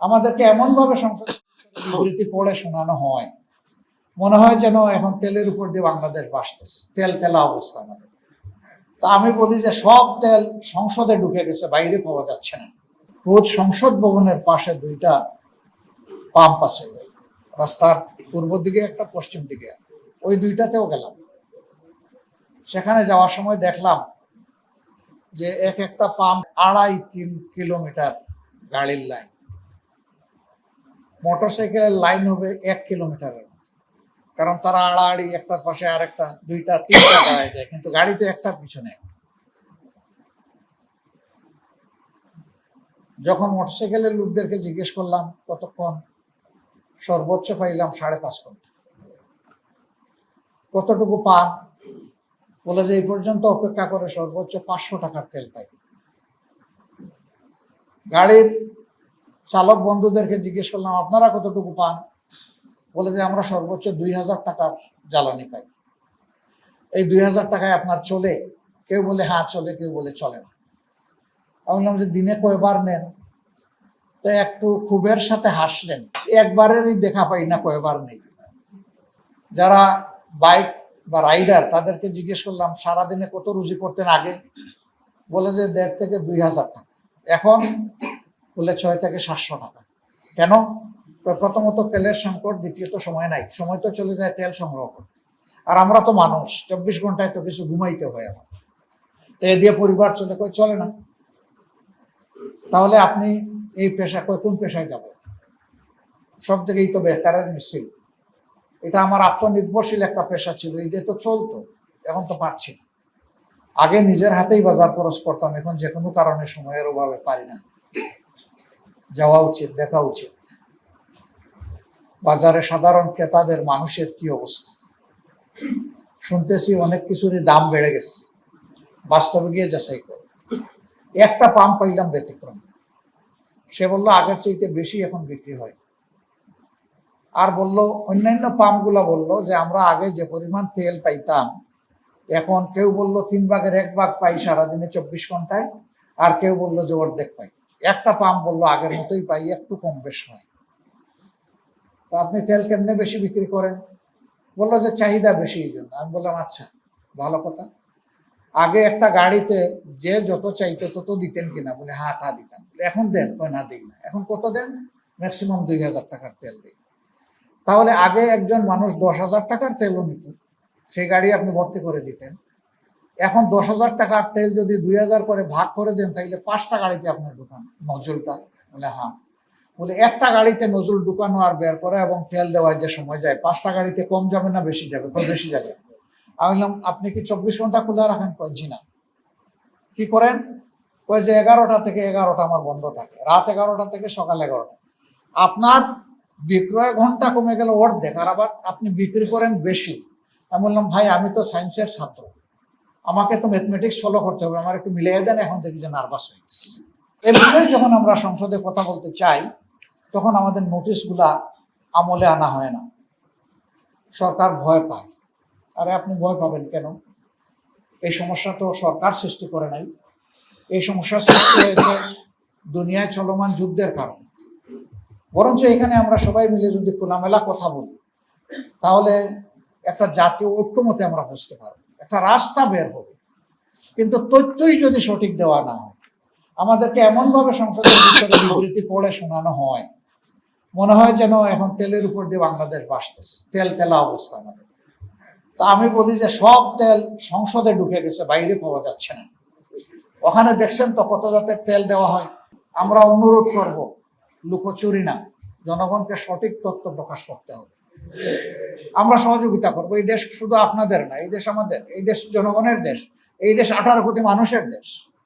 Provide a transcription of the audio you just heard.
আমাদেরকে এমন ভাবে সংসদ বিবৃতি পড়ে শোনানো হয়, মনে হয় যেন এখন তেলের উপর দিয়ে বাংলাদেশ বাসতেছে, তেল তেলা অবস্থা আমাদের। তা আমি বলি যে সব তেল সংসদে ঢুকে গেছে, বাইরে পাওয়া যাচ্ছে না। রোজ সংসদ ভবনের পাশে দুইটা পাম্প আছে, রাস্তার পূর্ব দিকে একটা, পশ্চিম দিকে। ওই দুইটাতেও গেলাম, সেখানে যাওয়ার সময় দেখলাম যে এক একটা পাম্প 2.5-3 কিলোমিটার গাড়ির লাইন, মোটরসাইকেলের লাইন হবে 1 কিলোমিটারের, কারণ তারা আড়াআড়ি একটার পাশে আর একটা, দুইটা তিনটা দাঁড়ায় যায়, কিন্তু গাড়ি তো একটার পিছনে। যখন মোটরসাইকেলের লোকদেরকে জিজ্ঞেস করলাম কতক্ষণ, সর্বোচ্চ পাইলাম 5.5 ঘন্টা। কতটুকু পান? বলে যে এই পর্যন্ত অপেক্ষা করে সর্বোচ্চ 500 টাকার তেল পাই। গাড়ির চালক বন্ধুদেরকে জিজ্ঞেস করলাম আপনারা কতটুকু পান? বলে যে আমরা সর্বোচ্চ 2000 টাকার জ্বালানি পাই। এই 2000 টাকায় আপনার চলে? কেউ বলে হ্যাঁ চলে, কেউ বলে চলে না। আমি বললাম যে দিনে কয়বার নেন? তো একটু ক্ষোভের সাথে হাসলেন, একবারেরই দেখা পাই না, কয়বার নেই। যারা বাইক বা রাইডার তাদেরকে জিজ্ঞেস করলাম সারাদিনে কত রুজি করতেন আগে? বলে যে 1,500 থেকে 2,000 টাকা। এখন বলে 600 থেকে 700 টাকা। কেন? প্রথমত তেলের সংকট, দ্বিতীয়ত সময় নাই, সময় তো চলে যায় তেল সংগ্রহ করতে। আর আমরা তো মানুষ, 24 ঘন্টায় তো কিছু ঘুমাইতে হয় আমার, তো এ দিয়ে পরিবার চলে না। তাহলে আপনি এই পেশা কোন পেশায় যাব? সব থেকেই তো বেকারের মিছিল। এটা আমার আত্মনির্ভরশীল একটা পেশা ছিল, এই দিয়ে তো চলতো, এখন তো পারছি না। আগে নিজের হাতেই বাজার খরচ করতাম, এখন যে কোনো কারণে সময়ের অভাবে পারি না। যাওয়া উচিত, দেখা উচিত বাজারে সাধারণ ক্রেতাদের, মানুষের কি অবস্থা। শুনতেছি অনেক কিছুরই দাম বেড়ে গেছে, বাস্তবে গিয়ে যাচাই করে। একটা পাম্প পাইলাম ব্যতিক্রম, সে বললো আগের চাইতে বেশি এখন বিক্রি হয়। আর বলল অন্যান্য পাম্পগুলা বলল যে আমরা আগে যে পরিমাণ তেল পাইতাম, এখন কেউ বললো 3 ভাগের 1 ভাগ পাই সারাদিনে 24 ঘন্টায়, আর কেউ বললো যে অর্ধেক পাই। একটা পাম্প বললো আগের মতোই পাই, একটু কম বেশ হয়। তো আপনি তেল কেমনে বেশি বিক্রি করেন? বললো যে চাহিদা বেশি, এই জন্য। আমি বললাম আচ্ছা, ভালো কথা। আগে একটা গাড়িতে যে যত চাইতো তত দিতেন কিনা? বলে হ্যাঁ তা দিতাম। এখন দেন? না দিই না। এখন কত দেন? ম্যাক্সিমাম 2000 টাকার তেল দিই। তাহলে আগে একজন মানুষ 10,000 টাকার তেলও নিত, সেই গাড়ি আপনি ভর্তি করে দিতেন। এখন 10,000 টাকার তেল যদি 2000 করে ভাগ করে দেন, তাহলে 5টা গাড়িতে আপনার ঢুকান নজলটা। বলে হ্যাঁ। বলে একটা গাড়িতে নজল ঢুকানো আর বের করা এবং তেল দেওয়ার যে সময় যায়, 5টা গাড়িতে কম যাবে না বেশি যাবে? বেশি যাবে। আমি বললাম আপনি কি 24 ঘন্টা খোলা রাখেন? জি না। কি করেন? কয় যে 11টা থেকে 11টা আমার বন্ধ থাকে, রাত 11টা থেকে সকাল 11টা। আপনার বিক্রয় ঘন্টা কমে গেল অর্ধেক, আর আবার আপনি বিক্রি করেন বেশি। আমি বললাম ভাই আমি তো সায়েন্সের ছাত্র, আমাকে তো ম্যাথমেটিক্স ফলো করতে হবে, আমার একটু মিলিয়ে দেন। এখন দেখি যে নার্ভাস হয়ে গেছে। এই বিষয়ে যখন আমরা সংসদে কথা বলতে চাই, তখন আমাদের নোটিশগুলা আমলে আনা হয় না, সরকার ভয় পায়। আরে আপনি ভয় পাবেন কেন? এই সমস্যা তো সরকার সৃষ্টি করে নাই, এই সমস্যার সৃষ্টি হয়েছে দুনিয়ায় চলমান যুদ্ধের কারণে। বরঞ্চ এখানে আমরা সবাই মিলে যদি খোলামেলা কথা বলি, তাহলে একটা জাতীয় ঐক্যমতে আমরা বুঝতে পারবো, একটা রাস্তা বের হবে। কিন্তু তথ্যই যদি সঠিক দেওয়া না হয়, আমাদেরকে এমন ভাবে সংসদের ভিতরে বিবৃতি পড়ে শোনানো হয়, মনে হয় যেন এখন তেলের উপর দিয়ে বাংলাদেশ বাসতেছে, তেল তেলা অবস্থা আমাদের। তা আমি বলি যে সব তেল সংসদে ঢুকে গেছে, বাইরে পাওয়া যাচ্ছে না। ওখানে দেখছেন তো কত জাতের তেল দেওয়া হয়। আমরা অনুরোধ করব, লুকোচুরি না, জনগণকে সঠিক তথ্য প্রকাশ করতে হবে। আমরা সহযোগিতা করব। এই দেশ শুধু আপনাদের না, এই দেশ আমাদের, এই দেশ জনগণের দেশ, এই দেশ 18 কোটি মানুষের দেশ।